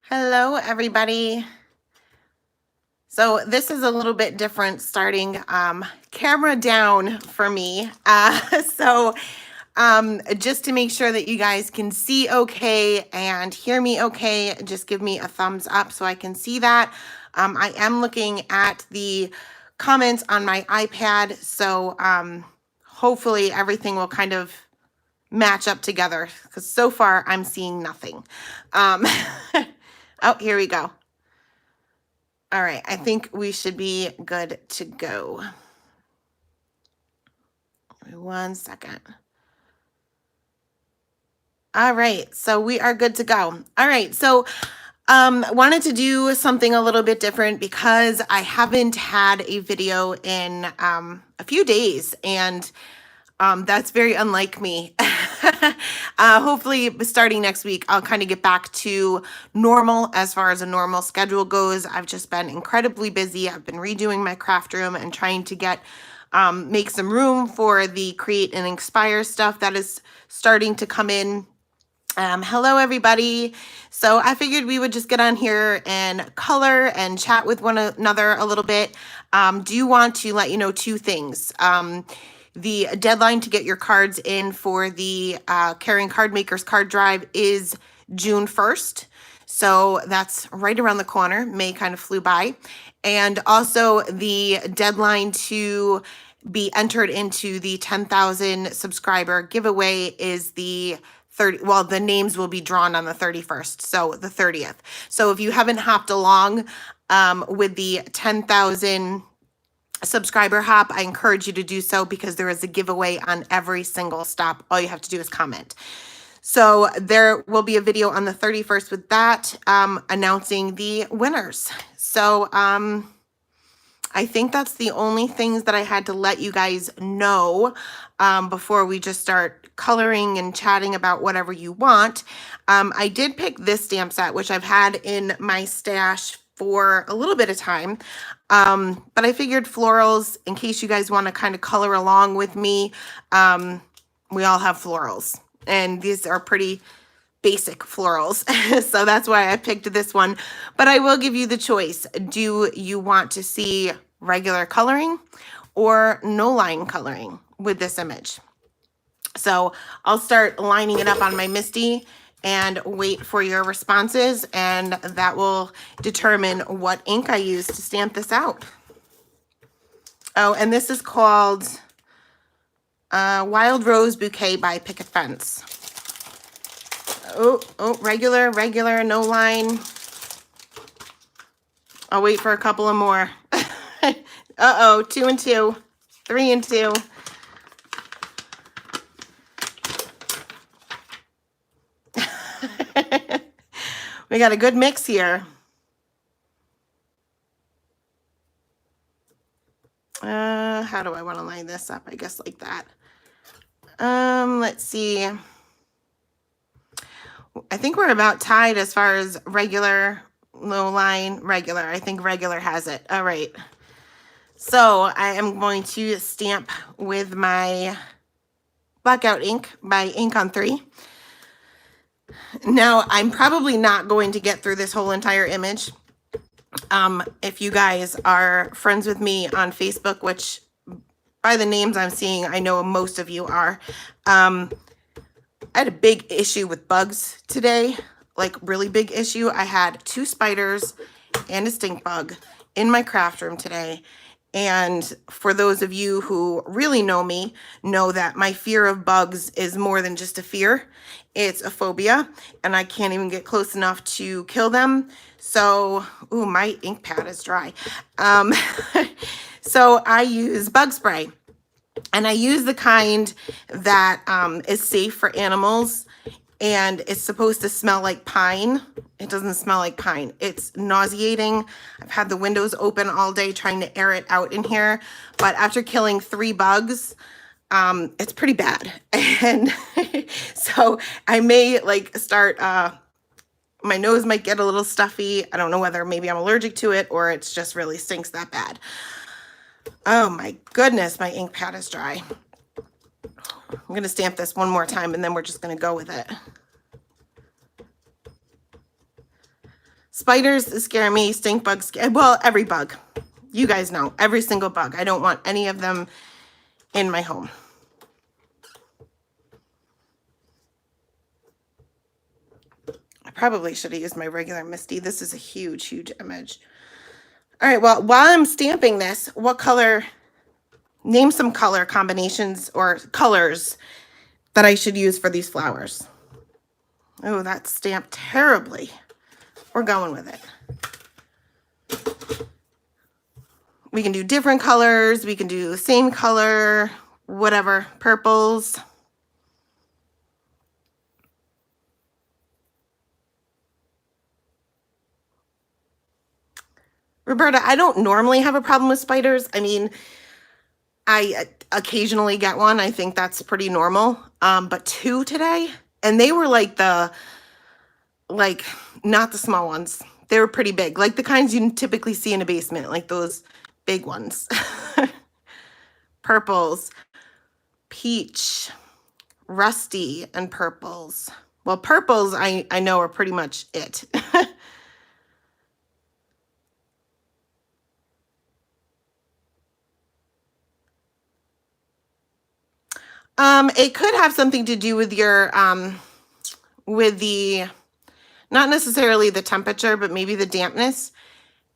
Hello, everybody. So this is a little bit different starting camera down for me. Just to make sure that you guys can see okay and hear me okay, just give me a thumbs up so I can see that. I am looking at the comments on my iPad, so hopefully everything will kind of match up together because so far I'm seeing nothing. Oh, here we go. All right, I think we should be good to go. Give me 1 second. All right, so we are good to go. All right, so wanted to do something a little bit different because I haven't had a video in a few days, and that's very unlike me. Hopefully starting next week, I'll kind of get back to normal as far as a normal schedule goes. I've just been incredibly busy. I've been redoing my craft room and trying to get make some room for the create and inspire stuff that is starting to come in. Hello, everybody. So I figured we would just get on here and color and chat with one another a little bit. Do want to let you know two things. The deadline to get your cards in for the Caring Card Makers card drive is June 1st. So that's right around the corner. May kind of flew by. And also the deadline to be entered into the 10,000 subscriber giveaway is the 30, well, the names will be drawn on the 31st, so the 30th. So if you haven't hopped along with the 10,000 subscriber hop, I encourage you to do so because there is a giveaway on every single stop. All you have to do is comment. So there will be a video on the 31st with that announcing the winners. So I think that's the only things that I had to let you guys know before we just start coloring and chatting about whatever you want. I did pick this stamp set, which I've had in my stash for a little bit of time. But I figured florals, in case you guys want to kind of color along with me, we all have florals. And these are pretty basic florals. So that's why I picked this one. But I will give you the choice. Do you want to see regular coloring or no line coloring with this image? So I'll start lining it up on my Misty and wait for your responses, and that will determine what ink I use to stamp this out. Oh, and this is called Wild Rose Bouquet by Picket Fence. Oh, regular, no line. I'll wait for a couple of more. Uh-oh, 2 and 2, 3 and 2. We got a good mix here. How do I want to line this up? I guess like that. Let's see. I think we're about tied as far as regular, low line, regular. I think regular has it. All right. So I am going to stamp with my Blackout ink by Ink on 3. Now, I'm probably not going to get through this whole entire image. If you guys are friends with me on Facebook, which by the names I'm seeing, I know most of you are. I had a big issue with bugs today, like really big issue. I had 2 spiders and a stink bug in my craft room today. And for those of you who really know me, know that my fear of bugs is more than just a fear. It's a phobia, and I can't even get close enough to kill them. So, ooh, my ink pad is dry. So I use bug spray, and I use the kind that is safe for animals, and it's supposed to smell like pine. It doesn't smell like pine. It's nauseating. I've had the windows open all day trying to air it out in here, but after killing 3 bugs, it's pretty bad. And so I may like start, my nose might get a little stuffy. I don't know whether maybe I'm allergic to it or it's just really stinks that bad. Oh my goodness, my ink pad is dry. I'm going to stamp this one more time and then we're just going to go with it. Spiders scare me, stink bugs, well, every bug. You guys know, every single bug. I don't want any of them in my home. I probably should have used my regular Misty. This is a huge, huge image. All right, well, while I'm stamping this, what color, name some color combinations or colors that I should use for these flowers. Oh, that's stamped terribly. We're going with it. We can do different colors. We can do the same color, whatever, purples. Roberta, I don't normally have a problem with spiders. I mean, I occasionally get one. I think that's pretty normal. But 2 today, and they were like not the small ones. They were pretty big, like the kinds you typically see in a basement, like those big ones. Purples, peach, rusty, and purples. Well, purples I know are pretty much it. It could have something to do with your with the, not necessarily the temperature, but maybe the dampness.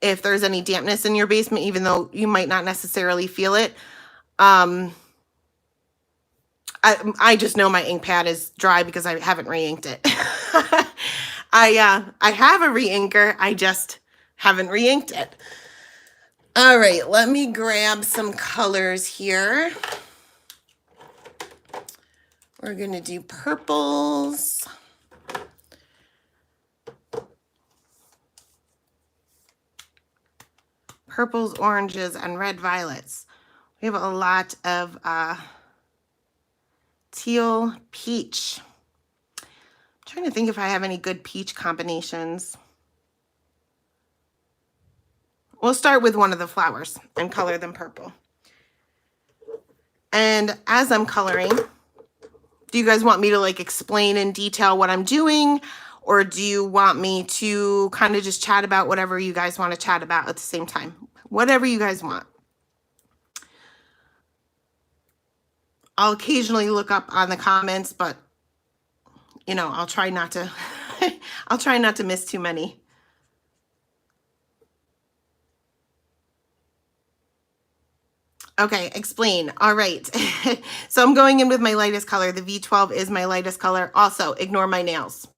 If there's any dampness in your basement, even though you might not necessarily feel it. I just know my ink pad is dry because I haven't re-inked it. I have a re-inker, I just haven't re-inked it. All right, let me grab some colors here. We're gonna do purples. Purples, oranges, and red violets. We have a lot of teal, peach. I'm trying to think if I have any good peach combinations. We'll start with one of the flowers and color them purple. And as I'm coloring, do you guys want me to like explain in detail what I'm doing? Or do you want me to kind of just chat about whatever you guys want to chat about at the same time? Whatever you guys want. I'll occasionally look up on the comments, but you know, I'll try not to I'll try not to miss too many. Okay, explain. All right. So I'm going in with my lightest color. The V12 is my lightest color. Also, ignore my nails.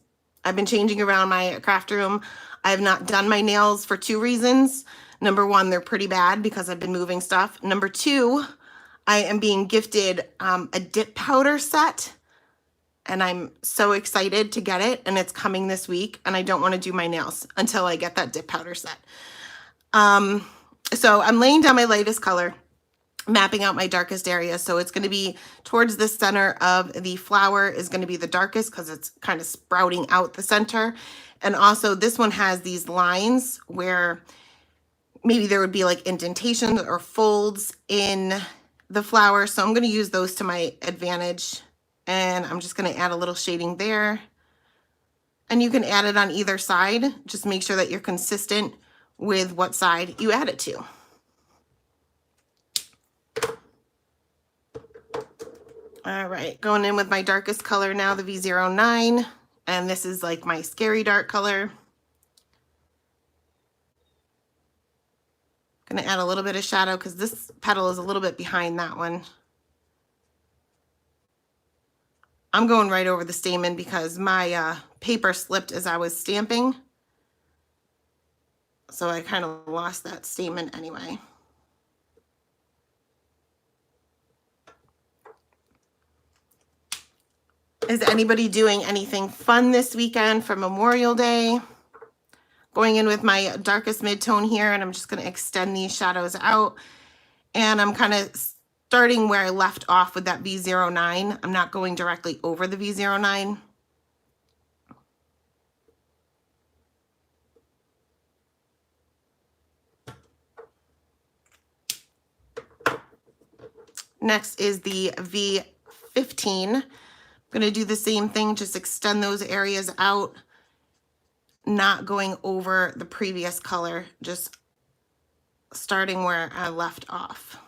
I've been changing around my craft room. I have not done my nails for 2 reasons. Number 1, they're pretty bad because I've been moving stuff. Number 2, I am being gifted a dip powder set, and I'm so excited to get it, and it's coming this week, and I don't want to do my nails until I get that dip powder set. So I'm laying down my lightest color, mapping out my darkest area. So it's going to be towards the center of the flower is going to be the darkest because it's kind of sprouting out the center. And also this one has these lines where maybe there would be like indentations or folds in the flower. So I'm going to use those to my advantage. And I'm just going to add a little shading there. And you can add it on either side. Just make sure that you're consistent with what side you add it to. All right, going in with my darkest color now, the V09, and this is like my scary dark color. Gonna add a little bit of shadow because this petal is a little bit behind that one. I'm going right over the stamen because my paper slipped as I was stamping. So I kind of lost that stamen anyway. Is anybody doing anything fun this weekend for Memorial Day? Going in with my darkest mid-tone here, and I'm just going to extend these shadows out. And I'm kind of starting where I left off with that V09. I'm not going directly over the V09. Next is the V15. I'm going to do the same thing, just extend those areas out. not going over the previous color, just starting where I left off.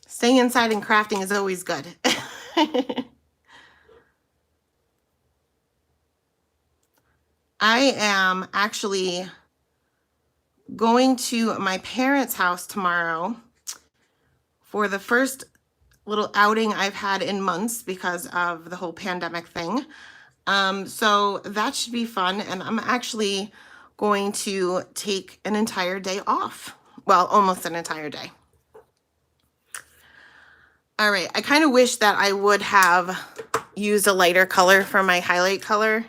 Staying inside and crafting is always good. I am actually going to my parents' house tomorrow for the first little outing I've had in months because of the whole pandemic thing. So that should be fun. And I'm actually going to take an entire day off. Well, almost an entire day. All right, I kind of wish that I would have used a lighter color for my highlight color,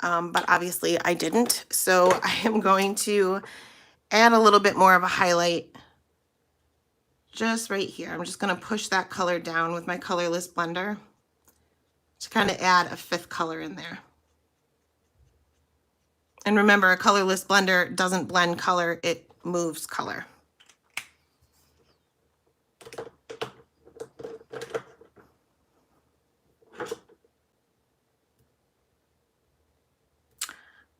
but obviously I didn't. So I am going to add a little bit more of a highlight just right here. I'm just going to push that color down with my colorless blender to kind of add a fifth color in there. And remember, a colorless blender doesn't blend color, it moves color.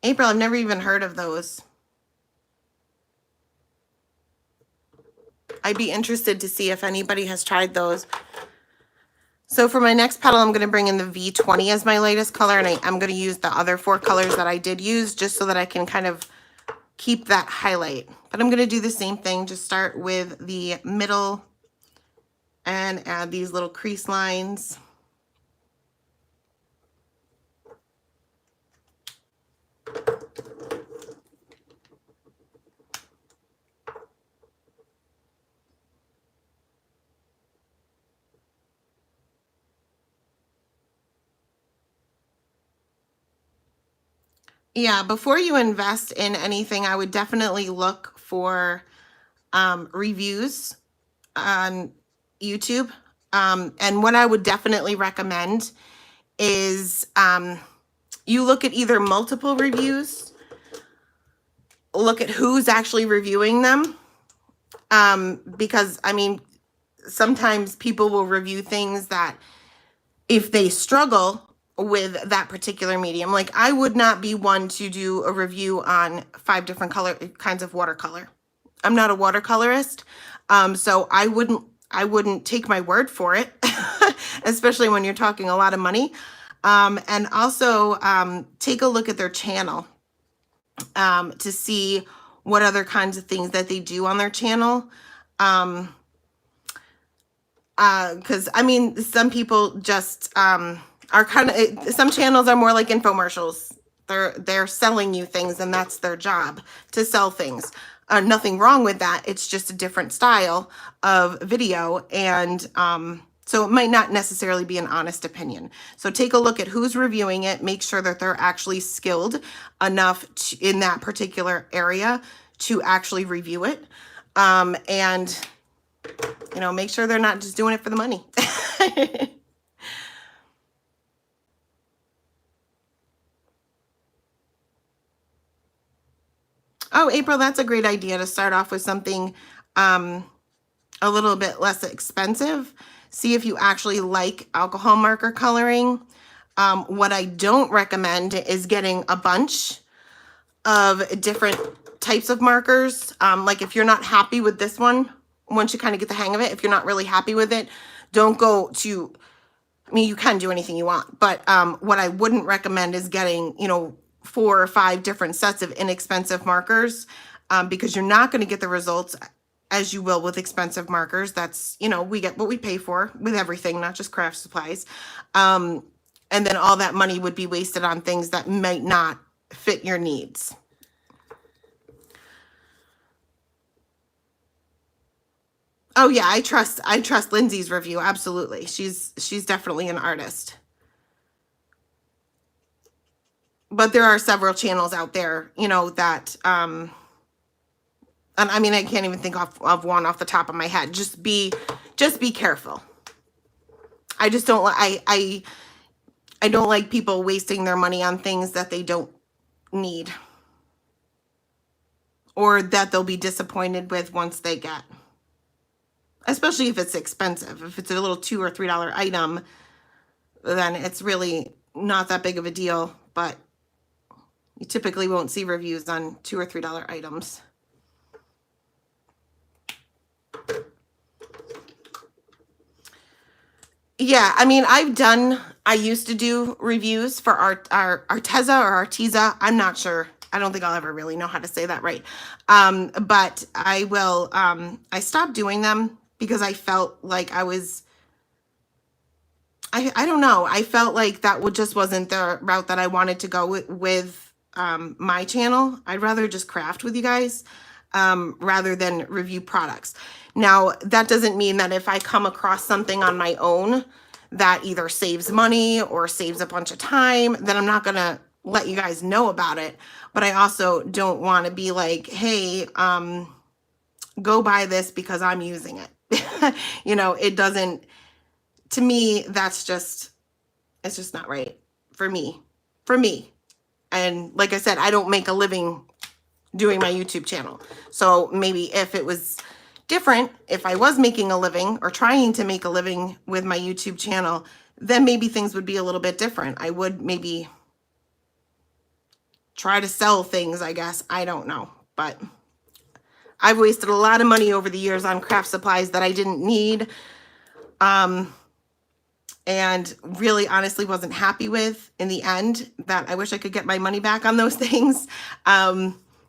April, I've never even heard of those. I'd be interested to see if anybody has tried those. So for my next petal, I'm going to bring in the V20 as my lightest color, and I'm going to use the other 4 colors that I did use just so that I can kind of keep that highlight. But I'm going to do the same thing, just start with the middle and add these little crease lines. Yeah, before you invest in anything, I would definitely look for reviews on YouTube. And what I would definitely recommend is you look at either multiple reviews, look at who's actually reviewing them. Because, I mean, sometimes people will review things that if they struggle with that particular medium, like I would not be one to do a review on 5 different kinds of watercolor. I'm not a watercolorist, so I wouldn't take my word for it, especially when you're talking a lot of money. And also take a look at their channel to see what other kinds of things that they do on their channel. Because I mean, some people just are kind of, some channels are more like infomercials. They're selling you things, and that's their job, to sell things. Nothing wrong with that. It's just a different style of video, and so it might not necessarily be an honest opinion. So take a look at who's reviewing it. Make sure that they're actually skilled enough in that particular area to actually review it, and you know, make sure they're not just doing it for the money. Oh, April, that's a great idea to start off with something a little bit less expensive. See if you actually like alcohol marker coloring. What I don't recommend is getting a bunch of different types of markers. Like if you're not happy with this one, once you kind of get the hang of it, if you're not really happy with it, don't go to, I mean, you can do anything you want, but what I wouldn't recommend is getting, you know, 4 or 5 different sets of inexpensive markers, because you're not going to get the results as you will with expensive markers. That's, you know, we get what we pay for with everything, not just craft supplies. And then all that money would be wasted on things that might not fit your needs. Oh yeah, I trust Lindsay's review. Absolutely. She's definitely an artist. But there are several channels out there, you know, that and I mean, I can't even think of one off the top of my head. Just be careful. I just don't I don't like people wasting their money on things that they don't need, or that they'll be disappointed with once they get. especially if it's expensive. If it's a little $2 or $3 item, then it's really not that big of a deal, but you typically won't see reviews on $2 or $3 items. Yeah, I mean, I used to do reviews for our Arteza or Arteza. I'm not sure. I don't think I'll ever really know how to say that right. But I will, I stopped doing them because I felt like I don't know. I felt like that just wasn't the route that I wanted to go with my channel. I'd rather just craft with you guys rather than review products. Now, that doesn't mean that if I come across something on my own that either saves money or saves a bunch of time, then I'm not going to let you guys know about it. But I also don't want to be like, hey, go buy this because I'm using it. You know, it doesn't, to me, it's just not right for me. And like I said, I don't make a living doing my YouTube channel. So maybe if it was different, if I was making a living or trying to make a living with my YouTube channel, then maybe things would be a little bit different. I would maybe try to sell things, I guess. I don't know. But I've wasted a lot of money over the years on craft supplies that I didn't need. And really honestly wasn't happy with in the end, that I wish I could get my money back on those things.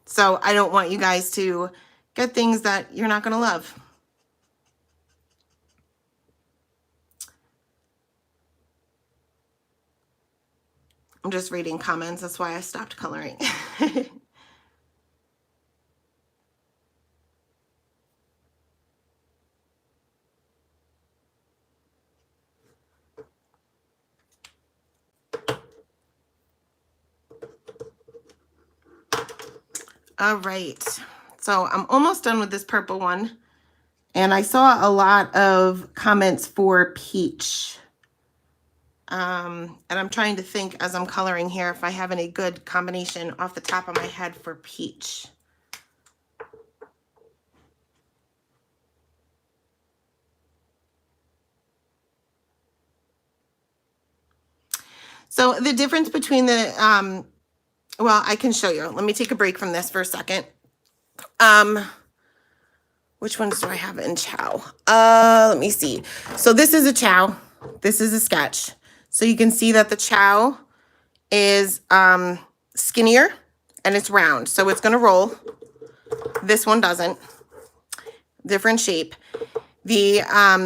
So I don't want you guys to get things that you're not going to love. I'm just reading comments. That's why I stopped coloring. All right. So I'm almost done with this purple one. And I saw a lot of comments for peach. And I'm trying to think as I'm coloring here if I have any good combination off the top of my head for peach. So the difference between the, well, I can show you. Let me take a break from this for a second. Which ones do I have in ciao? Let me see. So this is a ciao. This is a sketch. So you can see that the ciao is skinnier and it's round. So it's going to roll. This one doesn't. Different shape. The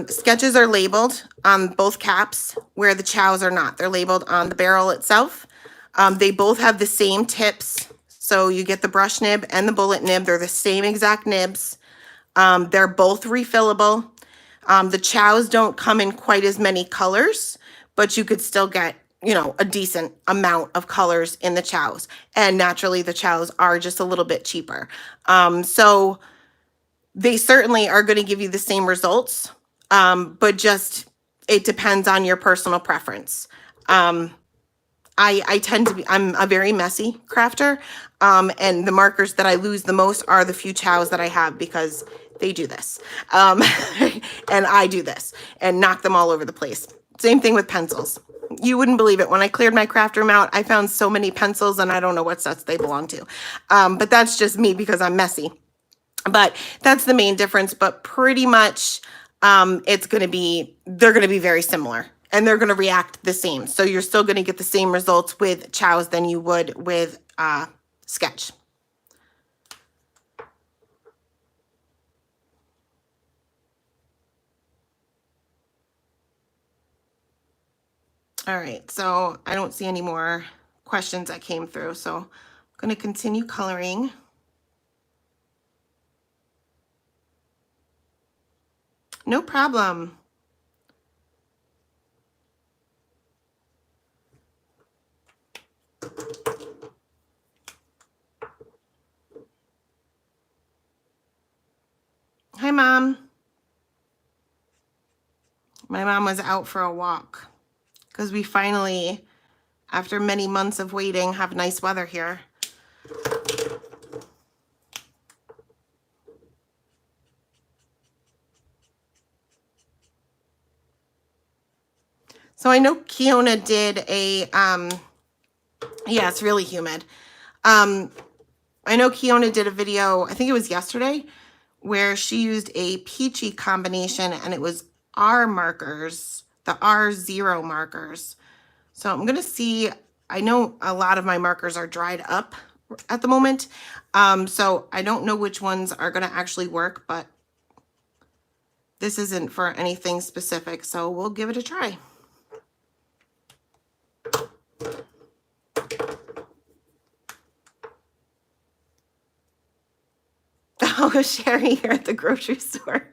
sketches are labeled on both caps where the ciaos are not. They're labeled on the barrel itself. They both have the same tips. So you get the brush nib and the bullet nib. They're the same exact nibs. They're both refillable. The ciaos don't come in quite as many colors, but you could still get, you know, a decent amount of colors in the ciaos. And naturally, the ciaos are just a little bit cheaper. So they certainly are going to give you the same results, but just it depends on your personal preference. I tend to be, I'm a very messy crafter, and the markers that I lose the most are the few ciaos that I have because they do this, and I do this and knock them all over the place. Same thing with pencils. You wouldn't believe it. When I cleared my craft room out, I found so many pencils and I don't know what sets they belong to. But that's just me because I'm messy. But that's the main difference. But pretty much it's going to be, they're going to be very similar and they're going to react the same. So you're still going to get the same results with ciaos than you would with sketch. All right, so I don't see any more questions that came through. So I'm going to continue coloring. No problem. Hi, Mom. My mom was out for a walk because we finally, after many months of waiting, have nice weather here. So I know Kiona did a, yeah, it's really humid. I know Kiona did a video, I think it was yesterday, where she used a peachy combination and it was R markers, the R0 markers. So I'm going to see, I know a lot of my markers are dried up at the moment. So I don't know which ones are going to actually work, but this isn't for anything specific. So we'll give it a try. Oh, Sherry here at the grocery store.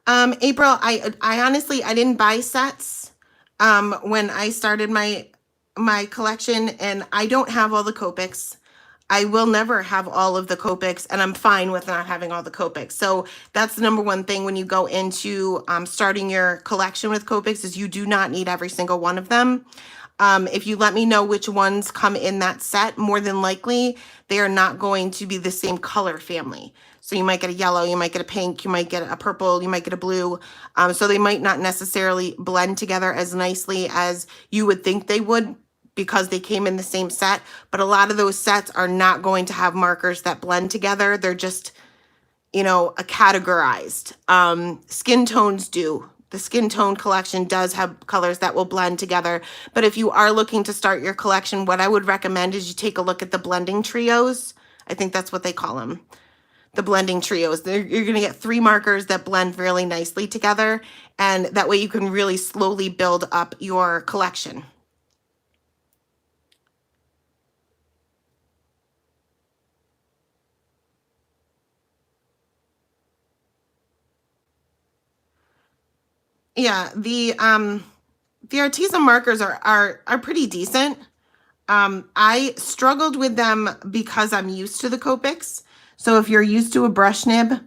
April, I honestly, I didn't buy sets when I started my collection, and I don't have all the Copics. I will never have all of the Copics, and I'm fine with not having all the Copics. So that's the number one thing when you go into starting your collection with Copics is you do not need every single one of them. If you let me know which ones come in that set, more than likely they are not going to be the same color family. So you might get a yellow, you might get a pink, you might get a purple, you might get a blue. So they might not necessarily blend together as nicely as you would think they would because they came in the same set. But a lot of those sets are not going to have markers that blend together. They're just, you know, categorized. Skin tones do. The skin tone collection does have colors that will blend together. But if you are looking to start your collection, what I would recommend is you take a look at the blending trios. I think that's what they call them. The blending trios. You're going to get 3 markers that blend really nicely together. And that way you can really slowly build up your collection. Yeah, the artisan markers are pretty decent. I struggled with them because I'm used to the Copics. So if you're used to a brush nib,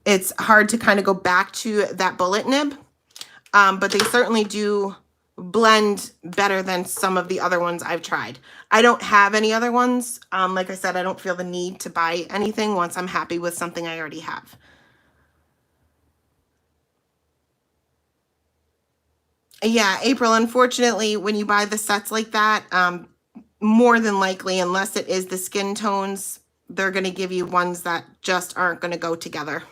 it's hard to kind of go back to that bullet nib. But they certainly do blend better than some of the other ones I've tried. I don't have any other ones. Like I said, I don't feel the need to buy anything once I'm happy with something I already have. Yeah, April, unfortunately, when you buy the sets like that, more than likely, unless it is the skin tones, they're going to give you ones that just aren't going to go together.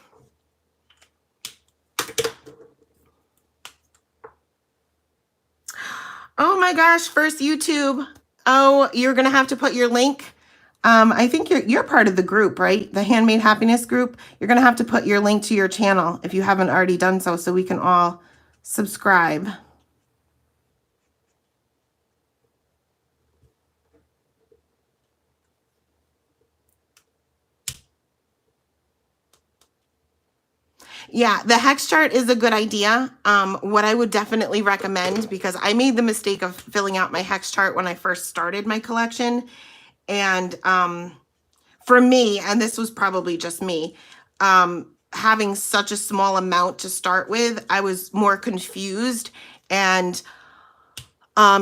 Oh my gosh, first YouTube. Oh, you're going to have to put your link. I think you're part of the group, right? The Handmade Happiness group. You're going to have to put your link to your channel if you haven't already done so we can all subscribe. Yeah, the hex chart is a good idea. What I would definitely recommend, because I made the mistake of filling out my hex chart when I first started my collection. And for me, and this was probably just me, having such a small amount to start with, I was more confused and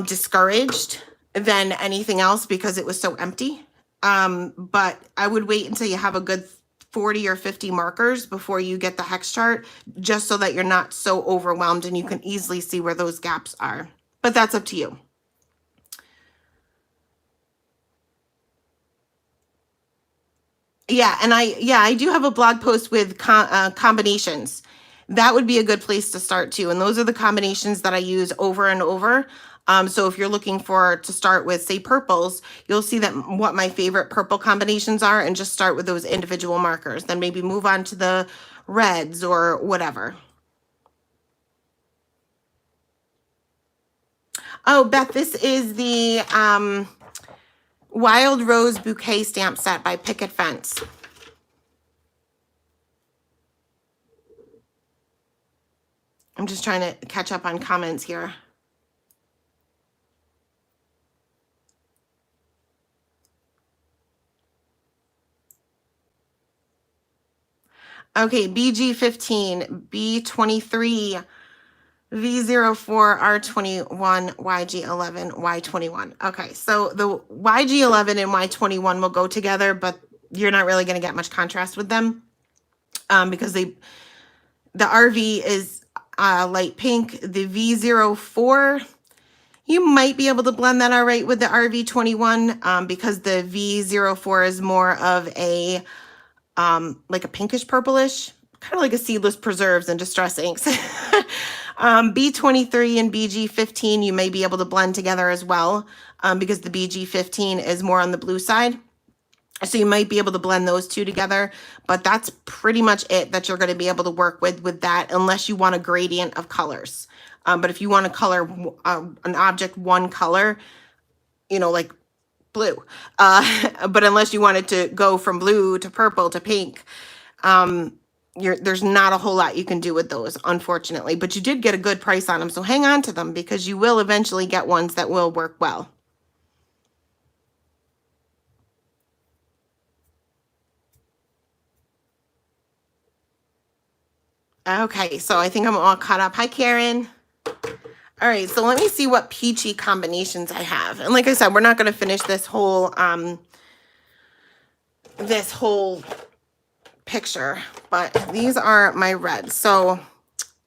discouraged than anything else because it was so empty. But I would wait until you have a good 40 or 50 markers before you get the hex chart, just so that you're not so overwhelmed and you can easily see where those gaps are. But that's up to you. Yeah, and I do have a blog post with combinations. That would be a good place to start too. And those are the combinations that I use over and over. So if you're looking to start with, say, purples, you'll see that what my favorite purple combinations are, and just start with those individual markers. Then maybe move on to the reds or whatever. Oh, Beth, this is the Wild Rose Bouquet stamp set by Picket Fence. I'm just trying to catch up on comments here. Okay, BG15, B23. V04, R21, YG11, Y21. Okay, so the YG11 and Y21 will go together, but you're not really going to get much contrast with them because the RV is light pink. The V04, you might be able to blend that all right with the RV21 because the V04 is more of a like a pinkish purplish, kind of like a Seedless Preserves and Distress Inks. B23 and BG15 you may be able to blend together as well because the BG15 is more on the blue side. So you might be able to blend those two together, but that's pretty much it that you're going to be able to work with that unless you want a gradient of colors. But if you want to color an object one color, you know, like blue, but unless you wanted to go from blue to purple to pink, there's not a whole lot you can do with those, unfortunately, but you did get a good price on them. So hang on to them because you will eventually get ones that will work well. Okay, so I think I'm all caught up. Hi, Karen. All right, so let me see what peachy combinations I have. And like I said, we're not going to finish this whole picture, but these are my reds. So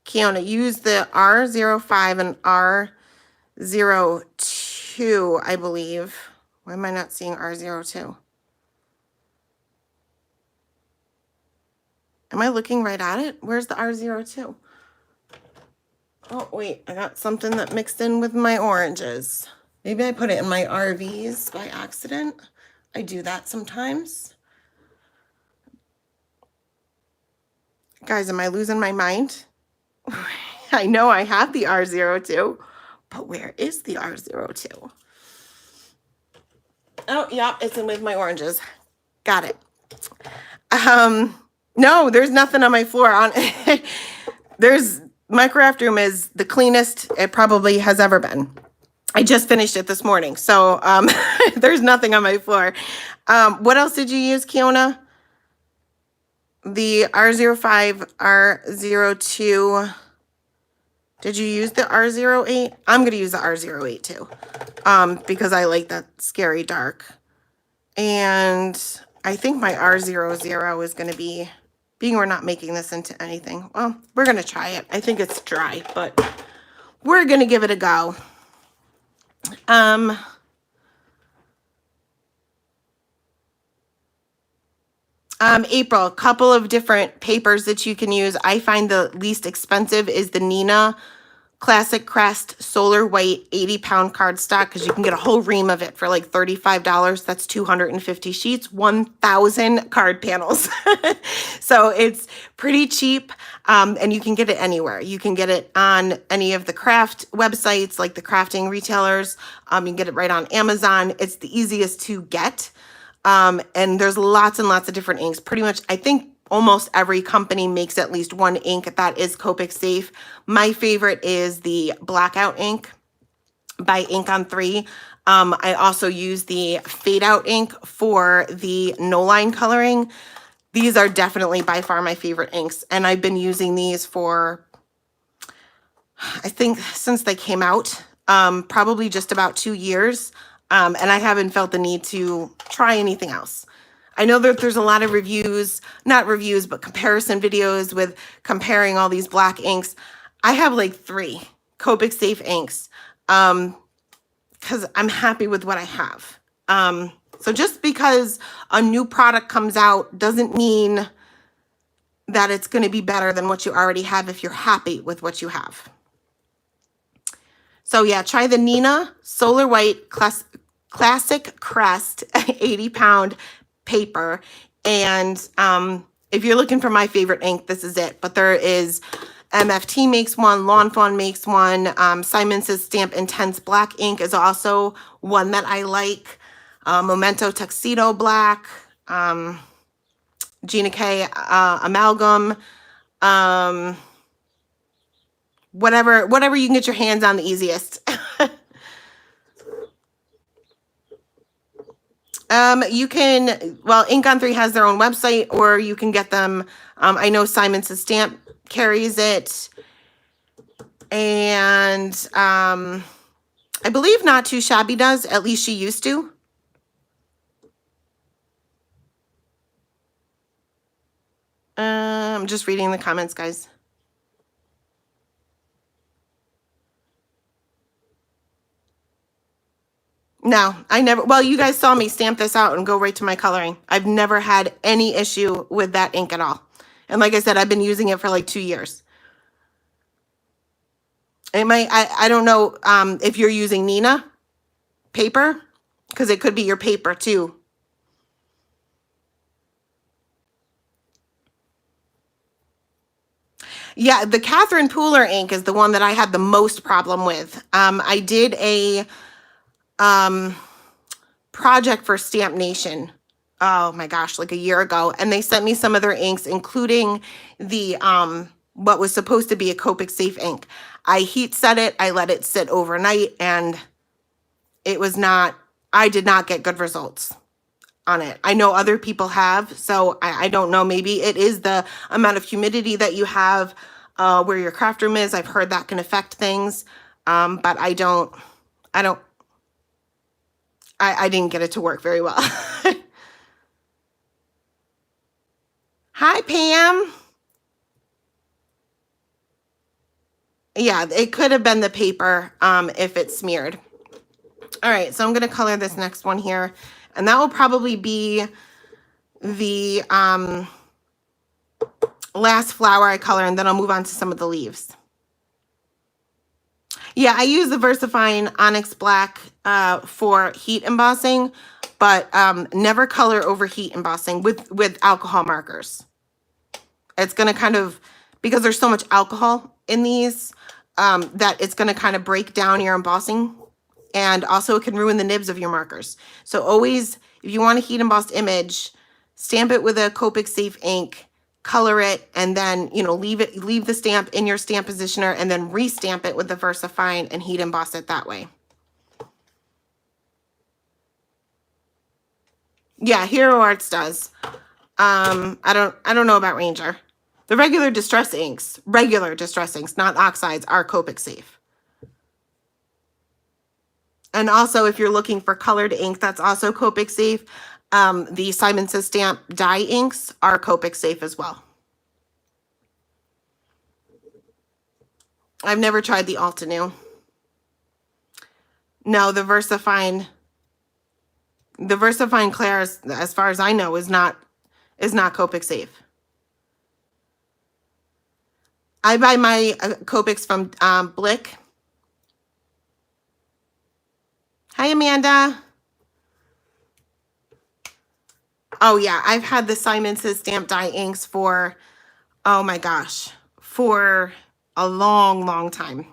Kiona, use the R05 and R02, I believe. Why am I not seeing R02? Am I looking right at it? Where's the R02? Oh, wait, I got something that mixed in with my oranges. Maybe I put it in my RVs by accident. I do that sometimes. Guys, am I losing my mind? I know I have the R02, but where is the R02? Oh, yeah, it's in with my oranges. Got it. No, there's nothing on my floor. My craft room is the cleanest it probably has ever been. I just finished it this morning, so there's nothing on my floor. What else did you use, Kiona? The R05, R02. Did you use the R08? I'm going to use the R08 too because I like that scary dark. And I think my R00 is going to be, being we're not making this into anything. Well, we're going to try it. I think it's dry, but we're going to give it a go. April, a couple of different papers that you can use. I find the least expensive is the Nina Classic Crest Solar White 80-pound cardstock because you can get a whole ream of it for like $35. That's 250 sheets, 1,000 card panels. So it's pretty cheap, and you can get it anywhere. You can get it on any of the craft websites, like the crafting retailers. You can get it right on Amazon. It's the easiest to get, and there's lots and lots of different inks. Pretty much, I think, almost every company makes at least one ink that is Copic safe. My favorite is the Blackout ink by Ink on 3. I also use the Fade Out ink for the no line coloring. These are definitely by far my favorite inks, and I've been using these for, I think, since they came out, probably just about 2 years, and I haven't felt the need to try anything else. I know that there's a lot of reviews, not reviews, but comparison videos with comparing all these black inks. I have like 3 Copic safe inks because I'm happy with what I have. So just because a new product comes out doesn't mean that it's going to be better than what you already have if you're happy with what you have. So yeah, try the Nina Solar White Classic Crest 80-pound paper, and if you're looking for my favorite ink, this is it. But there is MFT makes one, Lawn Fawn makes one, Simon Says Stamp Intense Black ink is also one that I like, Memento Tuxedo Black, Gina K Amalgam, whatever you can get your hands on the easiest. You can, well, Ink on 3 has their own website, or you can get them. I know Simon Says Stamp carries it, And I believe Not Too Shabby does, at least she used to. I'm just reading the comments, guys. No, I never, well, you guys saw me stamp this out and go right to my coloring. I've never had any issue with that ink at all. And like I said, I've been using it for like 2 years. It might, I don't know if you're using Nina paper, because it could be your paper too. Yeah, the Catherine Pooler ink is the one that I had the most problem with. I did a project for Stamp Nation. Oh my gosh, like a year ago. And they sent me some of their inks, including the what was supposed to be a Copic safe ink. I heat set it, I let it sit overnight, and it was not, I did not get good results on it. I know other people have, so I don't know, maybe it is the amount of humidity that you have where your craft room is. I've heard that can affect things, but I didn't get it to work very well. Hi, Pam. Yeah, it could have been the paper if it's smeared. All right, so I'm going to color this next one here, and that will probably be the last flower I color, and then I'll move on to some of the leaves. Yeah, I use the VersaFine Onyx Black for heat embossing, but never color over heat embossing with alcohol markers. It's going to kind of, because there's so much alcohol in these, that it's going to kind of break down your embossing, and also it can ruin the nibs of your markers. So always, if you want a heat embossed image, stamp it with a Copic safe ink, color it, and then, you know, leave the stamp in your stamp positioner, and then restamp it with the VersaFine and heat emboss it that way. Yeah, Hero Arts does. I don't know about Ranger. The regular distress inks, not oxides, are Copic safe. And also, if you're looking for colored ink, that's also Copic safe. The Simon Says Stamp dye inks are Copic safe as well. I've never tried the Altenew. No, the VersaFine Claire, as far as I know, is not Copic safe. I buy my Copics from Blick. Hi, Amanda. Oh yeah, I've had the Simon Says Stamp dye inks for, oh my gosh, for a long, long time.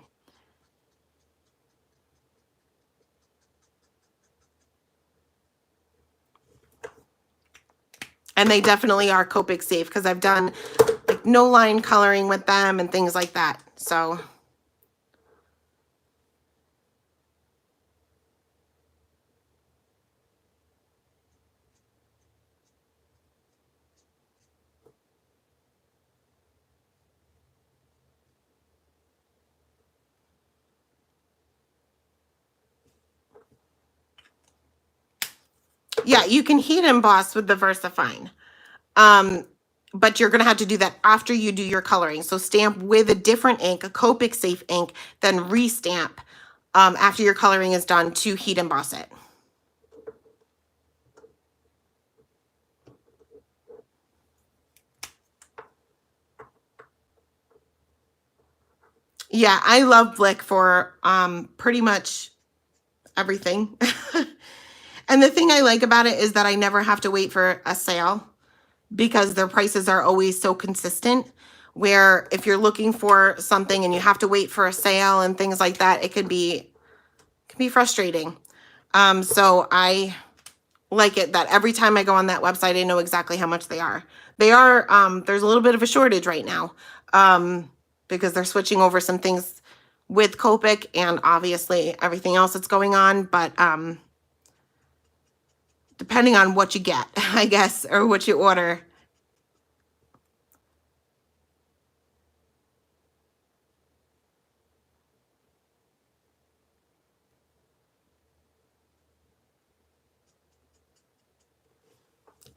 And they definitely are Copic safe, because I've done like no line coloring with them and things like that. So yeah, you can heat emboss with the VersaFine. But you're going to have to do that after you do your coloring. So stamp with a different ink, a Copic safe ink, then restamp after your coloring is done to heat emboss it. Yeah, I love Blick for pretty much everything. And the thing I like about it is that I never have to wait for a sale, because their prices are always so consistent, where if you're looking for something and you have to wait for a sale and things like that, it can be frustrating. So I like it that every time I go on that website, I know exactly how much they are. There's a little bit of a shortage right now because they're switching over some things with Copic and obviously everything else that's going on. But depending on what you get, I guess, or what you order.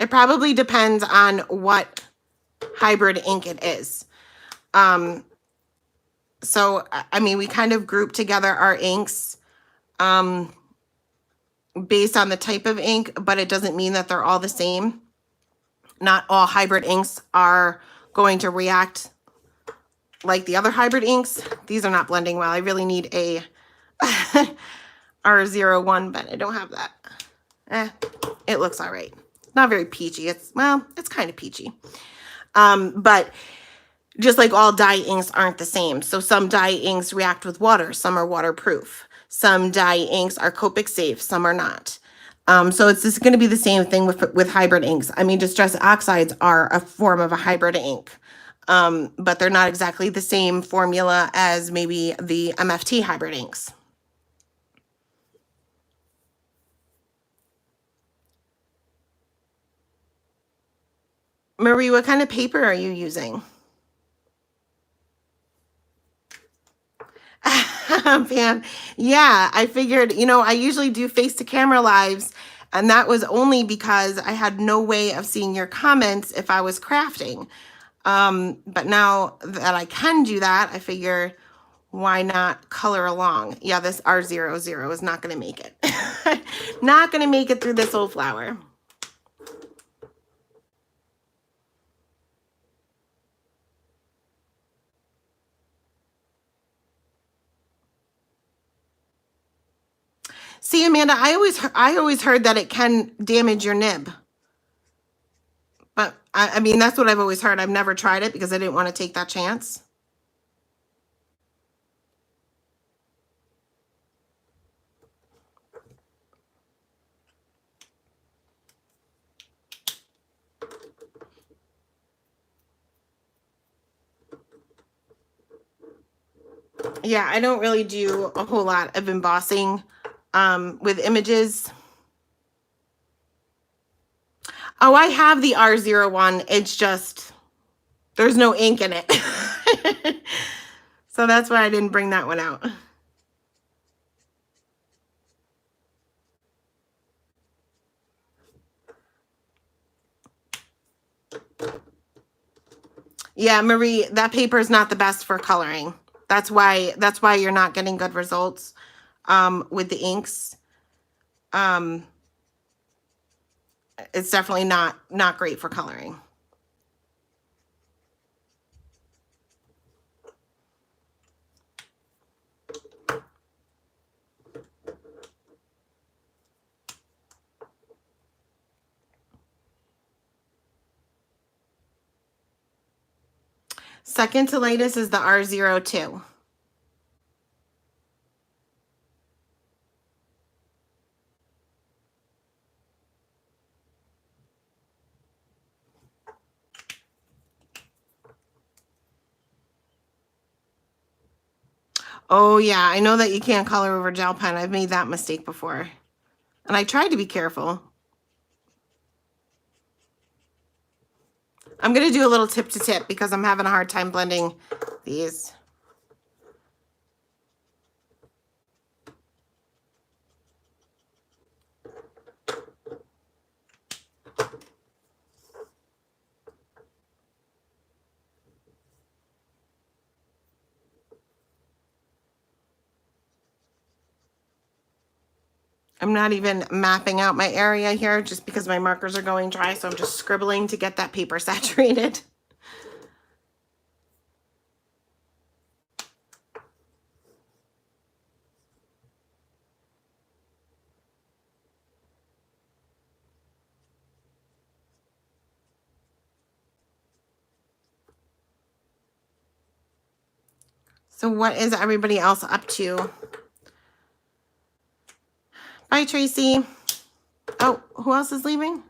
It probably depends on what hybrid ink it is. So, I mean, we kind of group together our inks based on the type of ink, but it doesn't mean that they're all the same. Not all hybrid inks are going to react like the other hybrid inks. These are not blending well. I really need a R01, but I don't have that. It looks all right. Not very peachy. It's kind of peachy. But just like all dye inks aren't the same. So some dye inks react with water. Some are waterproof. Some dye inks are Copic safe. Some are not. So it's just going to be the same thing with hybrid inks. I mean, distress oxides are a form of a hybrid ink. But they're not exactly the same formula as maybe the MFT hybrid inks. Marie, what kind of paper are you using? Pam, yeah, I figured, I usually do face to camera lives, and that was only because I had no way of seeing your comments if I was crafting. But now that I can do that, I figure why not color along? Yeah, this R00 is not going to make it. Not going to make it through this old flower. See, Amanda, I always heard that it can damage your nib. But I mean, that's what I've always heard. I've never tried it because I didn't want to take that chance. Yeah, I don't really do a whole lot of embossing with images. Oh, I have the R01. It's just, there's no ink in it. So that's why I didn't bring that one out. Yeah, Marie, that paper is not the best for coloring. That's why you're not getting good results with the inks. It's definitely not great for coloring. Second to latest is the R02. Oh yeah, I know that you can't color over gel pen. I've made that mistake before. And I tried to be careful. I'm going to do a little tip to tip because I'm having a hard time blending these. I'm not even mapping out my area here just because my markers are going dry, so I'm just scribbling to get that paper saturated. So what is everybody else up to? Bye, Tracy. Oh, who else is leaving?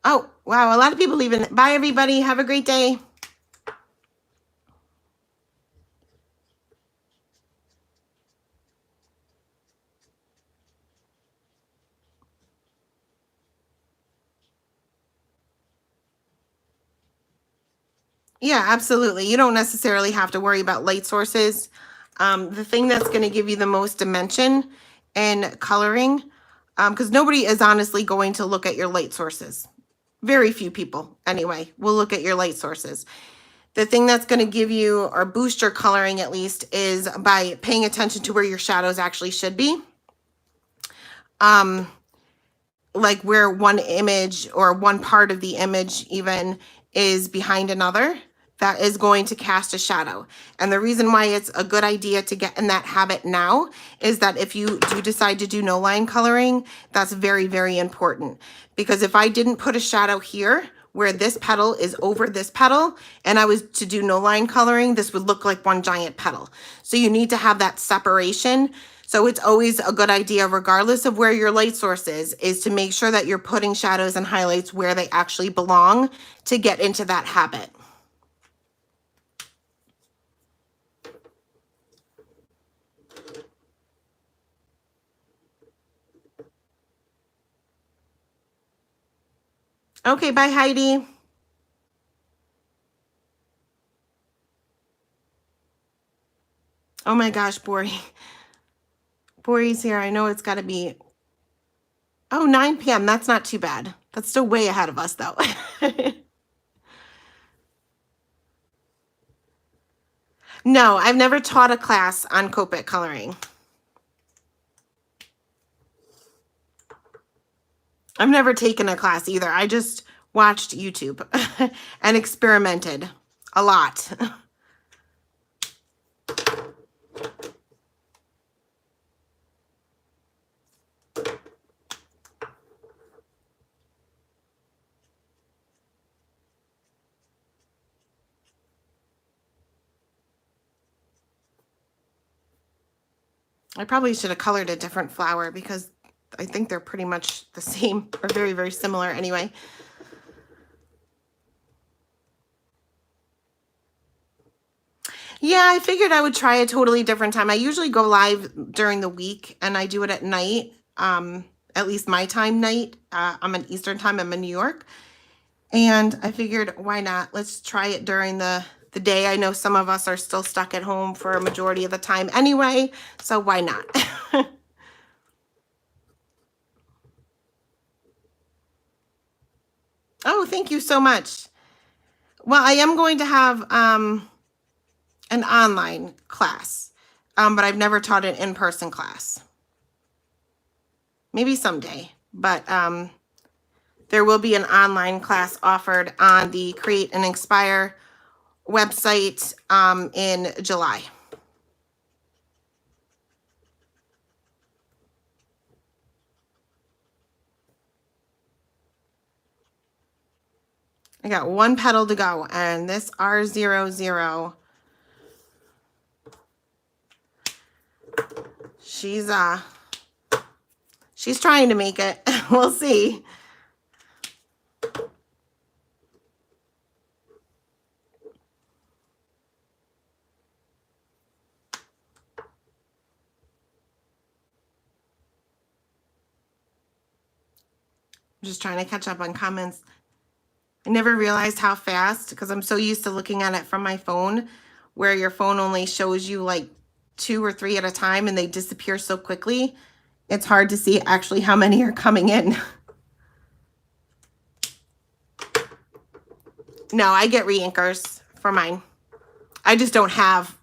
Oh, wow, a lot of people leaving. Bye, everybody. Have a great day. Yeah, absolutely. You don't necessarily have to worry about light sources. The thing that's going to give you the most dimension in coloring because nobody is honestly going to look at your light sources. Very few people, anyway, will look at your light sources. The thing that's going to give you or boost your coloring at least is by paying attention to where your shadows actually should be. Like where one image or one part of the image even is behind another, that is going to cast a shadow. And the reason why it's a good idea to get in that habit now is that if you do decide to do no line coloring, that's very, very important. Because if I didn't put a shadow here where this petal is over this petal and I was to do no line coloring, this would look like one giant petal. So you need to have that separation. So it's always a good idea, regardless of where your light source is to make sure that you're putting shadows and highlights where they actually belong to get into that habit. Okay, bye, Heidi. Oh my gosh, Bori. Bori's here. I know it's got to be, 9 p.m. That's not too bad. That's still way ahead of us, though. No, I've never taught a class on Copic coloring. I've never taken a class either. I just watched YouTube and experimented a lot. I probably should have colored a different flower because I think they're pretty much the same or very, very similar anyway. Yeah, I figured I would try a totally different time. I usually go live during the week and I do it at night, at least my time night. I'm in Eastern time, I'm in New York. And I figured, why not? Let's try it during the day. I know some of us are still stuck at home for a majority of the time anyway, so why not? Oh, thank you so much. Well, I am going to have an online class, but I've never taught an in-person class. Maybe someday, but there will be an online class offered on the Create and Inspire website in July. I got one petal to go, and this R00, she's trying to make it. We'll see. I'm just trying to catch up on comments. I never realized how fast, because I'm so used to looking at it from my phone, where your phone only shows you like 2 or 3 at a time and they disappear so quickly. It's hard to see actually how many are coming in. No, I get re-inkers for mine. I just don't have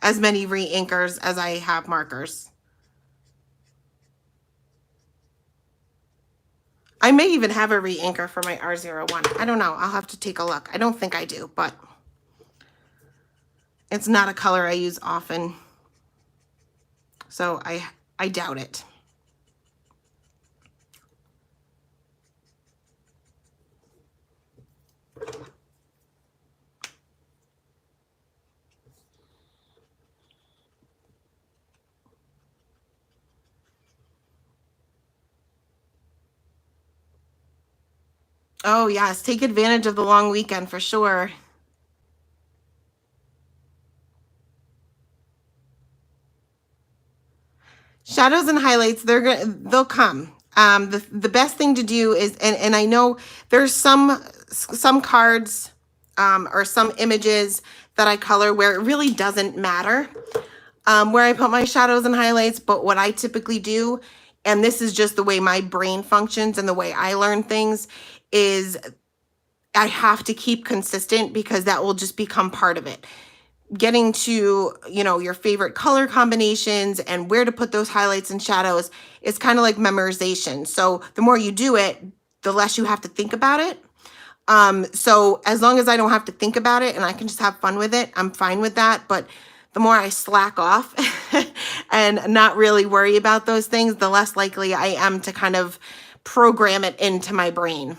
as many re-inkers as I have markers. I may even have a re-inker for my R01. I don't know. I'll have to take a look. I don't think I do, but it's not a color I use often. So I doubt it. Oh, yes. Take advantage of the long weekend for sure. Shadows and highlights, they'll come. The best thing to do is, and I know there's some cards or some images that I color where it really doesn't matter where I put my shadows and highlights, but what I typically do and this is just the way my brain functions and the way I learn things, is I have to keep consistent because that will just become part of it. Getting to, you know, your favorite color combinations and where to put those highlights and shadows is kind of like memorization. So the more you do it, the less you have to think about it. So as long as I don't have to think about it and I can just have fun with it, I'm fine with that. But the more I slack off and not really worry about those things, the less likely I am to kind of program it into my brain.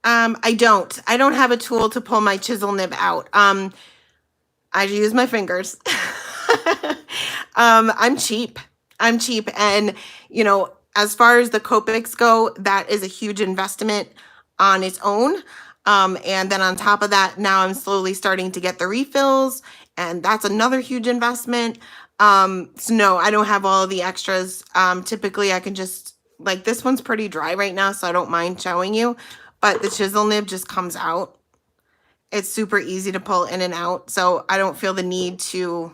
I don't have a tool to pull my chisel nib out. I use my fingers. I'm cheap. I'm cheap. And, you know, as far as the Copics go, that is a huge investment on its own. And then on top of that, now I'm slowly starting to get the refills, and that's another huge investment. So no, I don't have all of the extras. Typically I can just, like, this one's pretty dry right now, so I don't mind showing you, but the chisel nib just comes out. It's super easy to pull in and out, so I don't feel the need to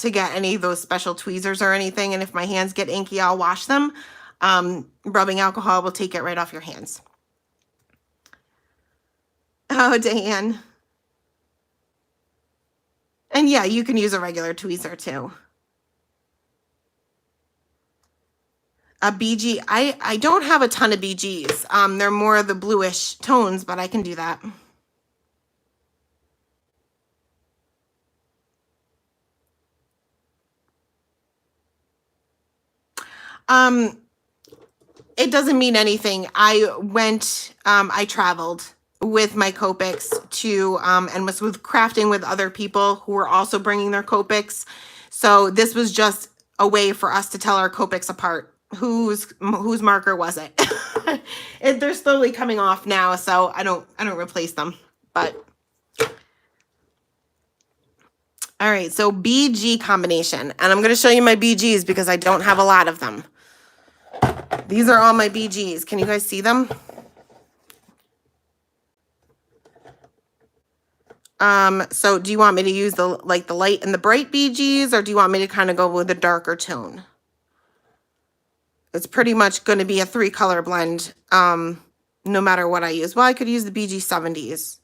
get any of those special tweezers or anything. And if my hands get inky, I'll wash them. Rubbing alcohol will take it right off your hands. Oh, Diane. And yeah, you can use a regular tweezer too. A BG, I don't have a ton of BGs. They're more of the bluish tones, but I can do that. It doesn't mean anything. I traveled with my Copics to, and was with crafting with other people who were also bringing their Copics. So this was just a way for us to tell our Copics apart. Whose marker was it? They're slowly coming off now, so I don't replace them. But all right, so BG combination, and I'm going to show you my BGs because I don't have a lot of them. These are all my BGs. Can you guys see them? So do you want me to use the light and the bright BGs, or do you want me to kind of go with a darker tone? It's pretty much going to be a 3-color blend, no matter what I use. Well, I could use the BG 70s.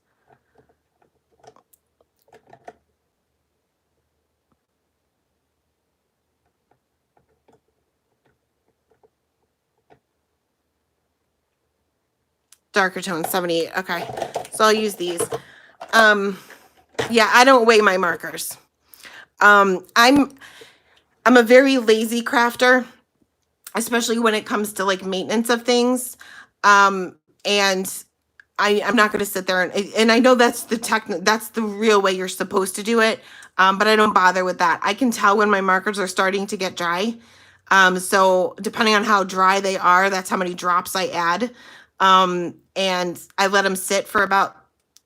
Darker tone, 78. Okay, so I'll use these. Yeah, I don't weigh my markers. I'm a very lazy crafter, especially when it comes to like maintenance of things. And I'm not going to sit there and I know that's the real way you're supposed to do it. But I don't bother with that. I can tell when my markers are starting to get dry. So depending on how dry they are, that's how many drops I add. And I let them sit for about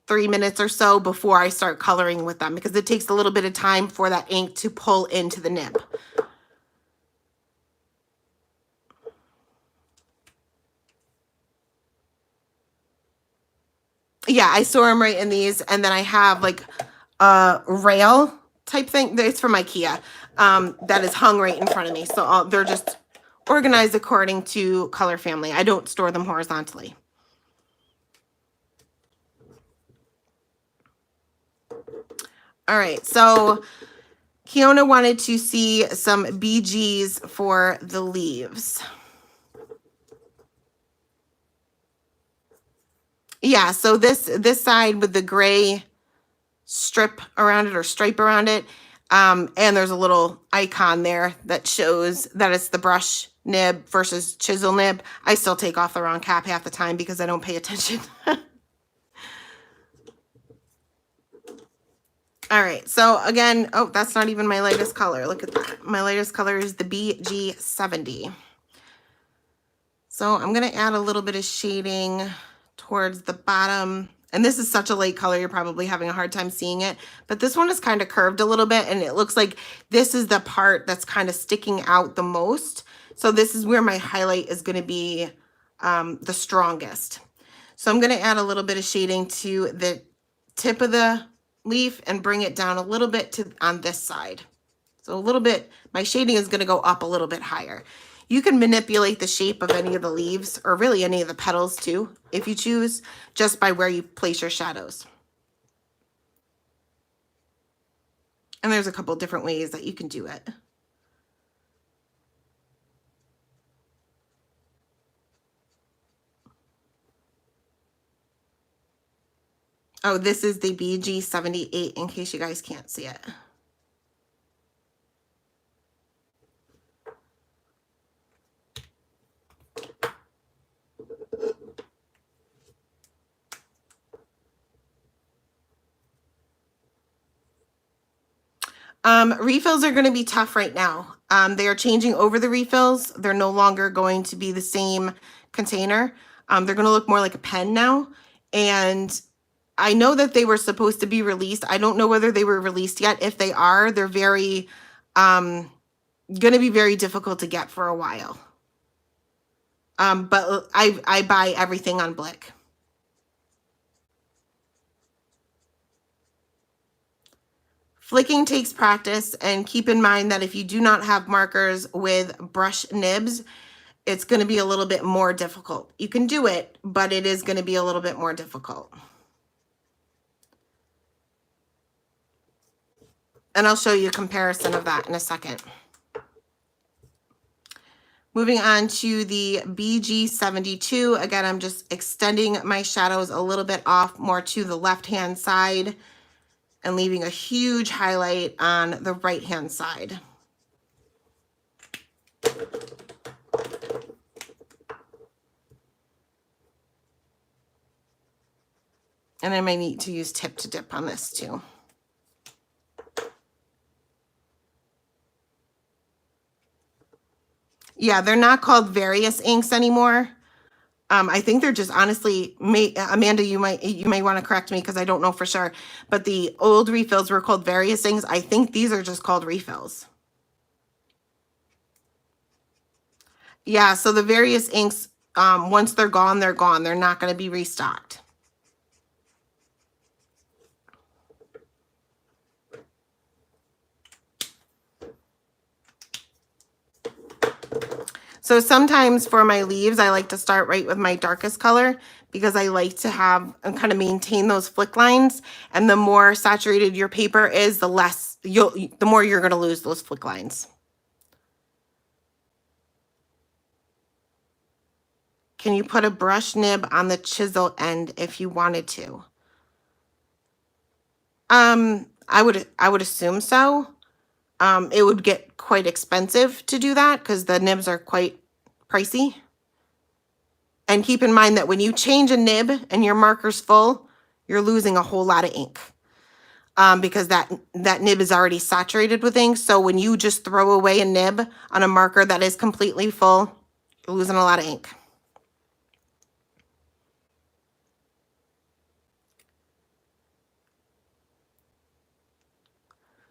3 minutes or so before I start coloring with them, because it takes a little bit of time for that ink to pull into the nib. Yeah, I store them right in these, and then I have like a rail type thing. It's from IKEA, that is hung right in front of me. So they're just organized according to color family. I don't store them horizontally. All right, so Kiona wanted to see some BGs for the leaves. Yeah, so this side with the gray strip around it, or stripe around it, and there's a little icon there that shows that it's the brush nib versus chisel nib. I still take off the wrong cap half the time because I don't pay attention. All right, so again, oh, that's not even my lightest color. Look at that. My lightest color is the BG70. So I'm going to add a little bit of shading towards the bottom. And this is such a light color, you're probably having a hard time seeing it. But this one is kind of curved a little bit, and it looks like this is the part that's kind of sticking out the most. So this is where my highlight is going to be the strongest. So I'm going to add a little bit of shading to the tip of the leaf and bring it down a little bit to on this side. So a little bit, my shading is going to go up a little bit higher. You can manipulate the shape of any of the leaves, or really any of the petals too, if you choose, just by where you place your shadows. And there's a couple different ways that you can do it. Oh, this is the BG78 in case you guys can't see it. Refills are going to be tough right now. They are changing over the refills. They're no longer going to be the same container. They're going to look more like a pen now. And I know that they were supposed to be released. I don't know whether they were released yet. If they are, they're very, going to be very difficult to get for a while. But I buy everything on Blick. Flicking takes practice, and keep in mind that if you do not have markers with brush nibs, it's going to be a little bit more difficult. You can do it, but it is going to be a little bit more difficult. And I'll show you a comparison of that in a second. Moving on to the BG72. Again, I'm just extending my shadows a little bit off more to the left-hand side and leaving a huge highlight on the right-hand side. And I might need to use tip to dip on this too. Yeah, they're not called various inks anymore. I think they're just honestly, Amanda, you may want to correct me because I don't know for sure, but the old refills were called various inks. I think these are just called refills. Yeah, so the various inks, once they're gone, they're gone. They're not going to be restocked. So sometimes for my leaves, I like to start right with my darkest color because I like to have and kind of maintain those flick lines. And the more saturated your paper is, the more you're going to lose those flick lines. Can you put a brush nib on the chisel end if you wanted to? I would assume so. It would get quite expensive to do that because the nibs are quite pricey. And keep in mind that when you change a nib and your marker's full, you're losing a whole lot of ink because that nib is already saturated with ink. So when you just throw away a nib on a marker that is completely full, you're losing a lot of ink.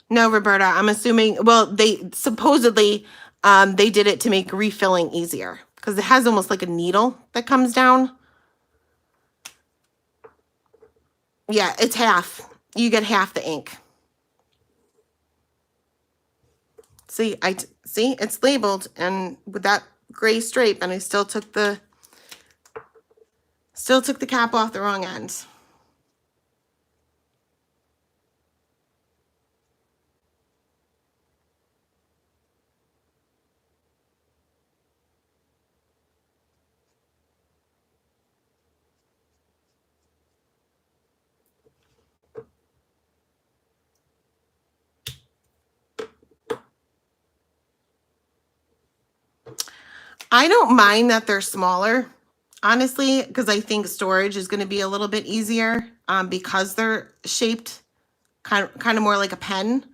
No, Roberta, I'm assuming, well, they supposedly, they did it to make refilling easier because it has almost like a needle that comes down. Yeah, it's half. You get half the ink. See, see, it's labeled, and with that gray stripe, and I still took the cap off the wrong end. I don't mind that they're smaller, honestly, because I think storage is going to be a little bit easier because they're shaped kind of more like a pen.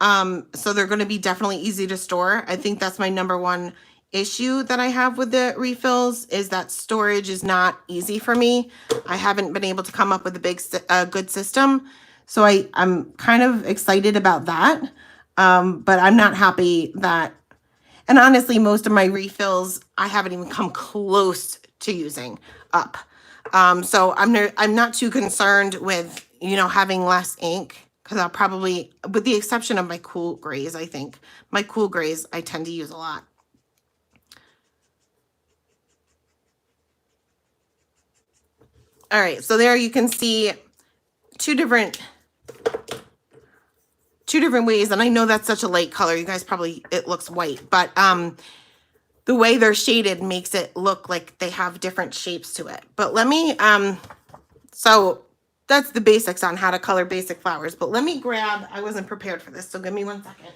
So they're going to be definitely easy to store. I think that's my number one issue that I have with the refills is that storage is not easy for me. I haven't been able to come up with a good system. So I'm kind of excited about that. But I'm not happy that, And honestly, most of my refills, I haven't even come close to using up. So I'm not too concerned with, you know, having less ink, because I'll probably, with the exception of my cool grays, I think. My cool grays, I tend to use a lot. All right, so there you can see two different ways, and I know that's such a light color. You guys probably, it looks white, but the way they're shaded makes it look like they have different shapes to it. But let me, so that's the basics on how to color basic flowers. But let me grab, I wasn't prepared for this, so give me 1 second.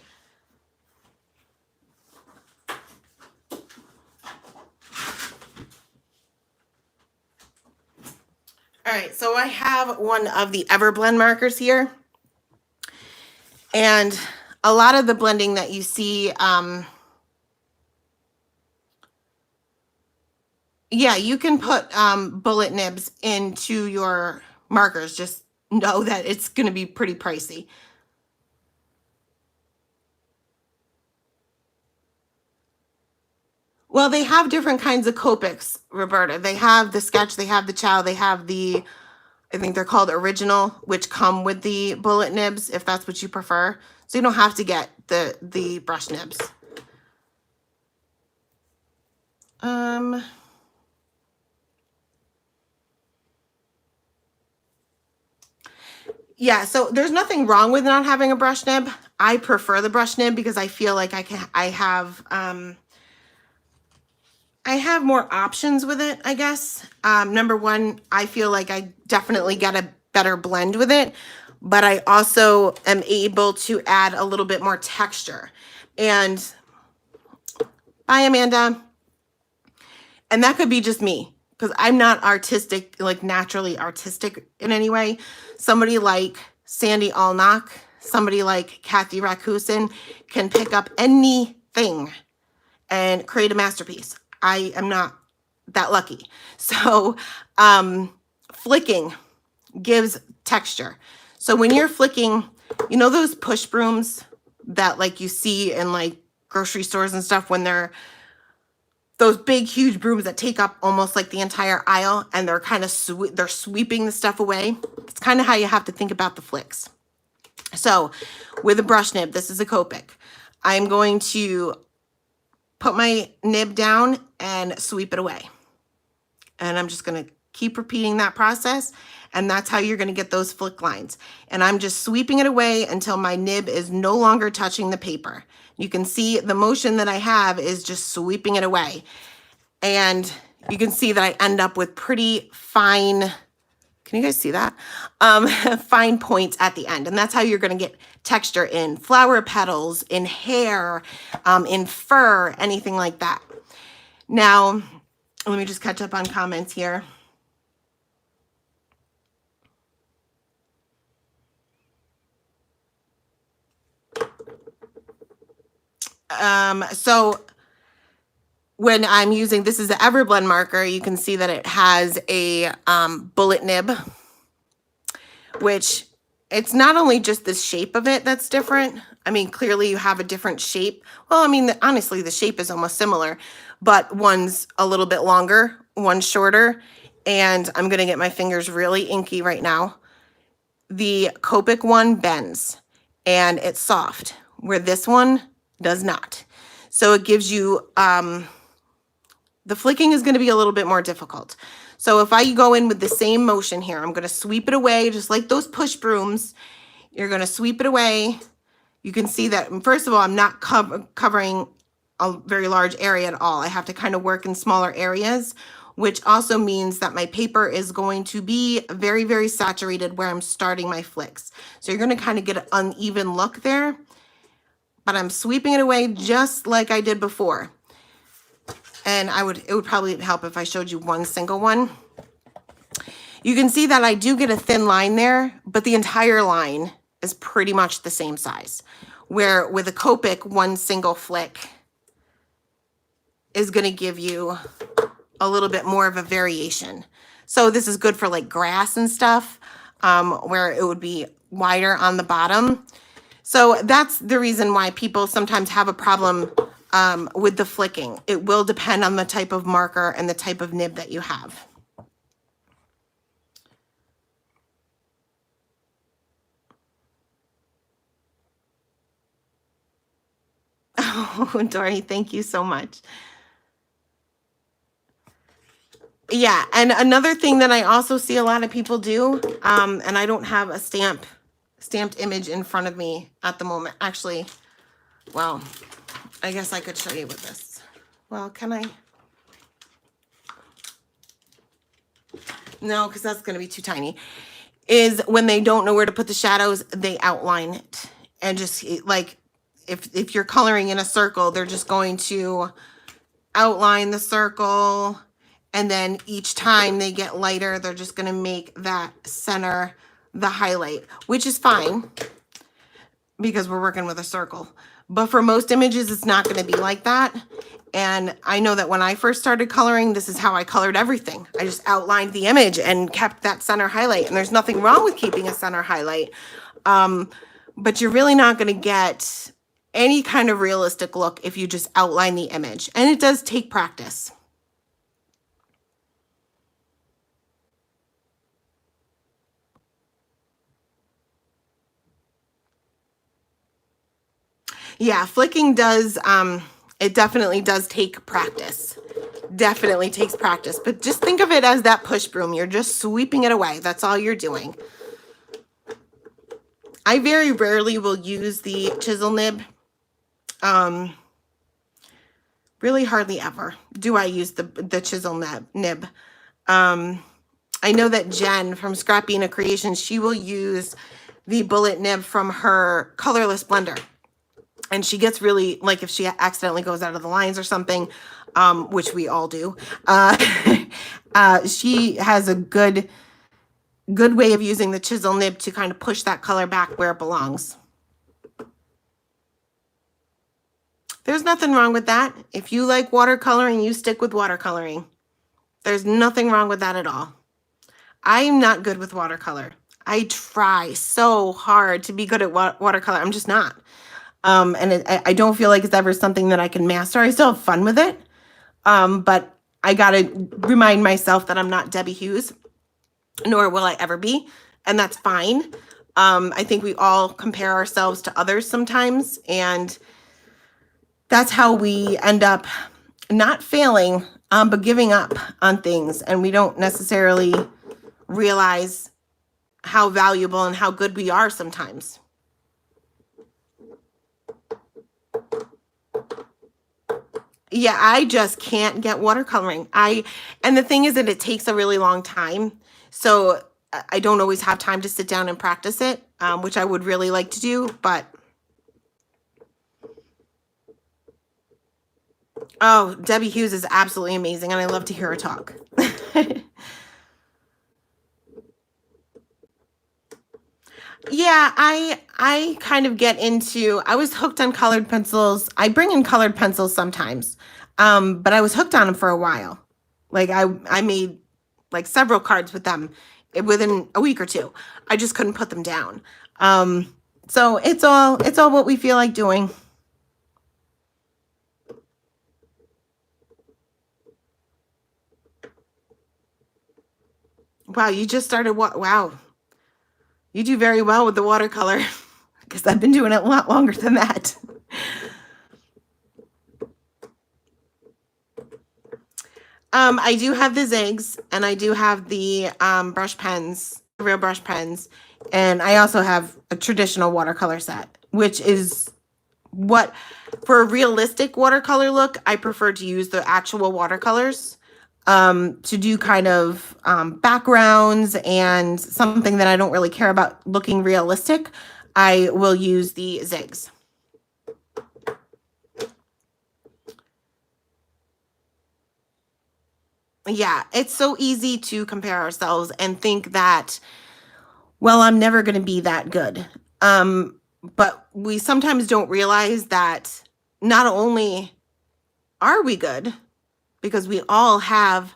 All right, so I have one of the Everblend markers here. And a lot of the blending that you see, yeah, you can put bullet nibs into your markers. Just know that it's going to be pretty pricey. Well, they have different kinds of Copics, Roberta. They have the sketch, they have the ciao, they have the, I think they're called original, which come with the bullet nibs, if that's what you prefer. So you don't have to get the brush nibs. Yeah, so there's nothing wrong with not having a brush nib. I prefer the brush nib because I feel like I have more options with it, I guess. Number one, I feel like I definitely get a better blend with it, but I also am able to add a little bit more texture. And bye, Amanda. And that could be just me, because I'm not artistic, like naturally artistic in any way. Somebody like Sandy Allnock, somebody like Kathy Rakusin can pick up anything and create a masterpiece. I am not that lucky. So flicking gives texture. So when you're flicking, you know those push brooms that like you see in like grocery stores and stuff, when they're those big huge brooms that take up almost like the entire aisle, and they're kind of they're sweeping the stuff away. It's kind of how you have to think about the flicks. So with a brush nib, this is a Copic, I'm going to put my nib down and sweep it away. And I'm just going to keep repeating that process. And that's how you're going to get those flick lines. And I'm just sweeping it away until my nib is no longer touching the paper. You can see the motion that I have is just sweeping it away. And you can see that I end up with pretty fine, can you guys see that? Fine points at the end. And that's how you're going to get texture in flower petals, in hair, in fur, anything like that. Now, let me just catch up on comments here. So when I'm using, this is the Everblend marker, you can see that it has a bullet nib, which it's not only just the shape of it that's different. I mean, clearly you have a different shape. Well, I mean, honestly, the shape is almost similar, but one's a little bit longer, one's shorter, and I'm going to get my fingers really inky right now. The Copic one bends and it's soft, where this one does not. So it gives you, the flicking is going to be a little bit more difficult. So if I go in with the same motion here, I'm going to sweep it away, just like those push brooms. You're going to sweep it away. You can see that, first of all, I'm not covering a very large area at all. I have to kind of work in smaller areas, which also means that my paper is going to be very, very saturated where I'm starting my flicks. So you're going to kind of get an uneven look there, but I'm sweeping it away just like I did before. And it would probably help if I showed you one single one. You can see that I do get a thin line there, but the entire line is pretty much the same size. Where with a Copic, one single flick is going to give you a little bit more of a variation. So this is good for like grass and stuff, where it would be wider on the bottom. So that's the reason why people sometimes have a problem with the flicking. It will depend on the type of marker and the type of nib that you have. Oh, Dory, thank you so much. Yeah, and another thing that I also see a lot of people do, and I don't have a stamped image in front of me at the moment. Actually, well, I guess I could show you with this. Well, can I? No, because that's going to be too tiny. Is when they don't know where to put the shadows, they outline it. And just like, if you're coloring in a circle, they're just going to outline the circle. And then each time they get lighter, they're just going to make that center the highlight, which is fine because we're working with a circle. But for most images, it's not going to be like that. And I know that when I first started coloring, this is how I colored everything. I just outlined the image and kept that center highlight. And there's nothing wrong with keeping a center highlight. But you're really not going to get any kind of realistic look if you just outline the image. And it does take practice. Yeah, flicking does, it definitely does take practice. Definitely takes practice. But just think of it as that push broom. You're just sweeping it away. That's all you're doing. I very rarely will use the chisel nib. Really hardly ever do I use the chisel nib. I know that Jen from Scrappina Creations, she will use the bullet nib from her colorless blender. And she gets really, like if she accidentally goes out of the lines or something, which we all do, she has a good way of using the chisel nib to kind of push that color back where it belongs. There's nothing wrong with that. If you like watercoloring, you stick with watercoloring. There's nothing wrong with that at all. I'm not good with watercolor. I try so hard to be good at watercolor. I'm just not. And I don't feel like it's ever something that I can master. I still have fun with it. But I got to remind myself that I'm not Debbie Hughes, nor will I ever be. And that's fine. I think we all compare ourselves to others sometimes. And that's how we end up not failing, but giving up on things. And we don't necessarily realize how valuable and how good we are sometimes. Yeah, I just can't get watercoloring. And the thing is that it takes a really long time. So I don't always have time to sit down and practice it, which I would really like to do, but. Oh, Debbie Hughes is absolutely amazing, and I love to hear her talk. Yeah, I kind of get into, I was hooked on colored pencils. I bring in colored pencils sometimes, but I was hooked on them for a while. Like I made like several cards with them within a week or two. I just couldn't put them down. So it's all what we feel like doing. Wow, you just started, wow. You do very well with the watercolor because I've been doing it a lot longer than that. I do have the zigs and I do have the brush pens, real brush pens. And I also have a traditional watercolor set, which is what, for a realistic watercolor look, I prefer to use the actual watercolors. To do kind of backgrounds and something that I don't really care about looking realistic, I will use the zigs. Yeah, it's so easy to compare ourselves and think that, well, I'm never going to be that good. But we sometimes don't realize that not only are we good, because we all have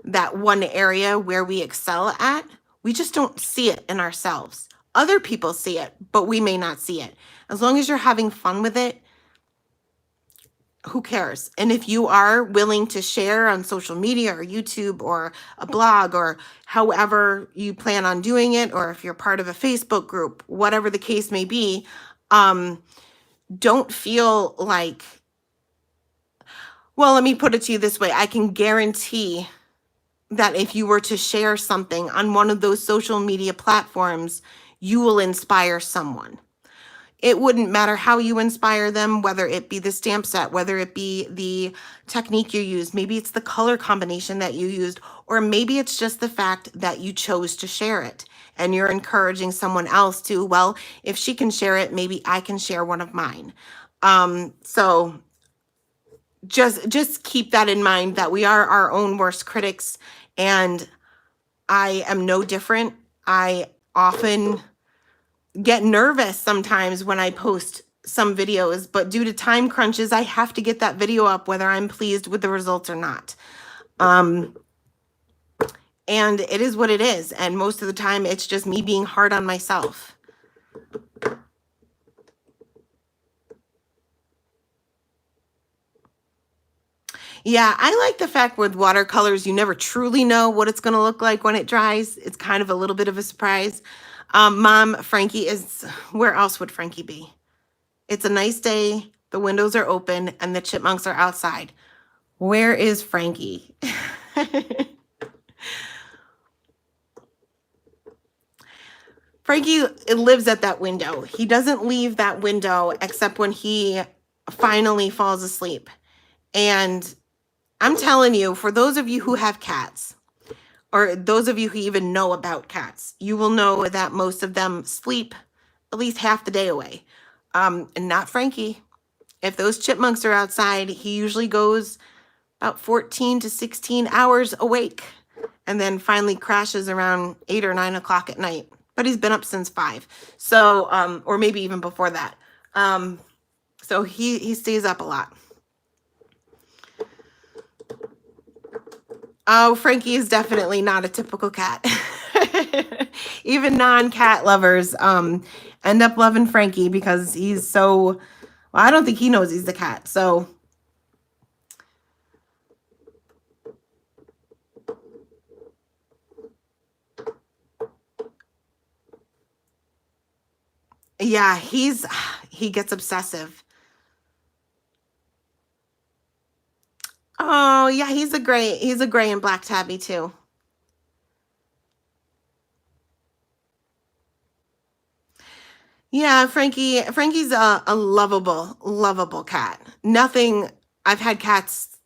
that one area where we excel at, we just don't see it in ourselves. Other people see it, but we may not see it. As long as you're having fun with it, who cares? And if you are willing to share on social media or YouTube or a blog or however you plan on doing it, or if you're part of a Facebook group, whatever the case may be, don't feel like, well, let me put it to you this way. I can guarantee that if you were to share something on one of those social media platforms, you will inspire someone. It wouldn't matter how you inspire them, whether it be the stamp set, whether it be the technique you use, maybe it's the color combination that you used, or maybe it's just the fact that you chose to share it and you're encouraging someone else to, well, if she can share it, maybe I can share one of mine. So just keep that in mind, that we are our own worst critics, and I am no different. I often get nervous sometimes when I post some videos, but due to time crunches, I have to get that video up whether I'm pleased with the results or not. And it is what it is. And most of the time it's just me being hard on myself. Yeah, I like the fact with watercolors, you never truly know what it's going to look like when it dries. It's kind of a little bit of a surprise. Mom, Frankie is, where else would Frankie be? It's a nice day, the windows are open, and the chipmunks are outside. Where is Frankie? Frankie lives at that window. He doesn't leave that window except when he finally falls asleep. And I'm telling you, for those of you who have cats, or those of you who even know about cats, you will know that most of them sleep at least half the day away. And not Frankie. If those chipmunks are outside, he usually goes about 14 to 16 hours awake and then finally crashes around 8 or 9 o'clock at night. But he's been up since 5. So, or maybe even before that. So he stays up a lot. Oh, Frankie is definitely not a typical cat. Even non-cat lovers end up loving Frankie because he's so, well, I don't think he knows he's the cat. So yeah, he gets obsessive. Oh, yeah, he's a gray and black tabby too. Yeah, Frankie's a lovable cat. Nothing, I've had cats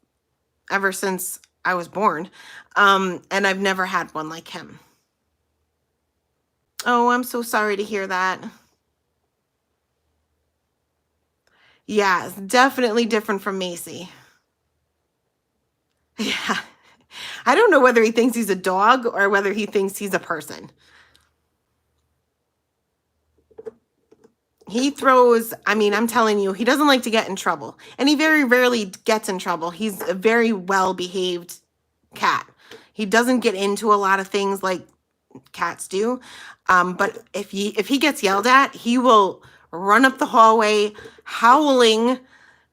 ever since I was born. And I've never had one like him. Oh, I'm so sorry to hear that. Yeah, it's definitely different from Macy. Yeah. I don't know whether he thinks he's a dog or whether he thinks he's a person. He throws, I mean, I'm telling you, he doesn't like to get in trouble. And he very rarely gets in trouble. He's a very well-behaved cat. He doesn't get into a lot of things like cats do. But if he gets yelled at, he will run up the hallway howling,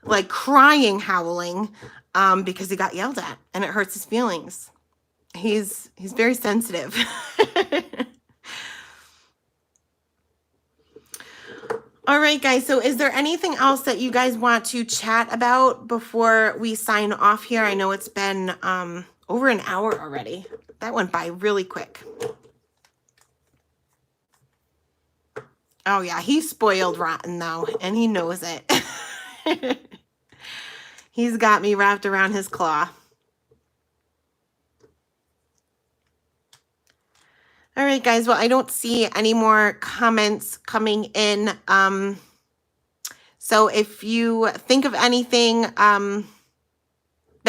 like crying, howling, because he got yelled at and it hurts his feelings. He's very sensitive. All right, guys. So is there anything else that you guys want to chat about before we sign off here? I know it's been over an hour already. That went by really quick. Oh, yeah. He's spoiled rotten, though, and he knows it. He's got me wrapped around his claw. All right, guys. Well, I don't see any more comments coming in. So if you think of anything that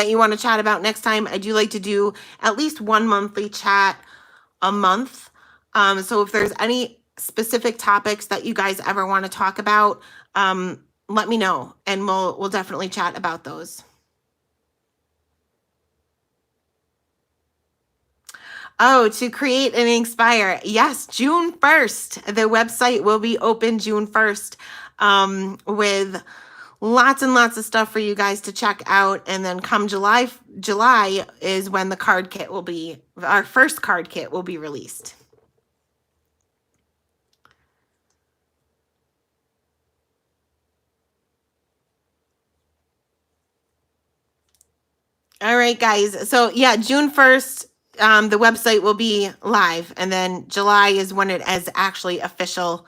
you want to chat about next time, I do like to do at least one monthly chat a month. So if there's any specific topics that you guys ever want to talk about, let me know and we'll definitely chat about those. Oh, to create and inspire. Yes, June 1st. The website will be open June 1st with lots and lots of stuff for you guys to check out. And then come July is when the card kit will be, our first card kit will be released. All right, guys. So yeah, June 1st, the website will be live, and then July is when it is actually official.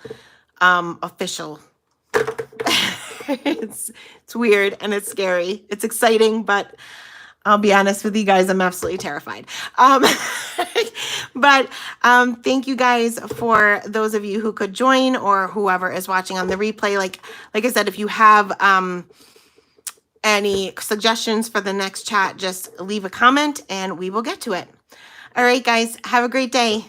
It's weird and it's scary. It's exciting, but I'll be honest with you guys, I'm absolutely terrified. But thank you guys for those of you who could join or whoever is watching on the replay. Like I said, if you have any suggestions for the next chat, just leave a comment and we will get to it. All right, guys, have a great day.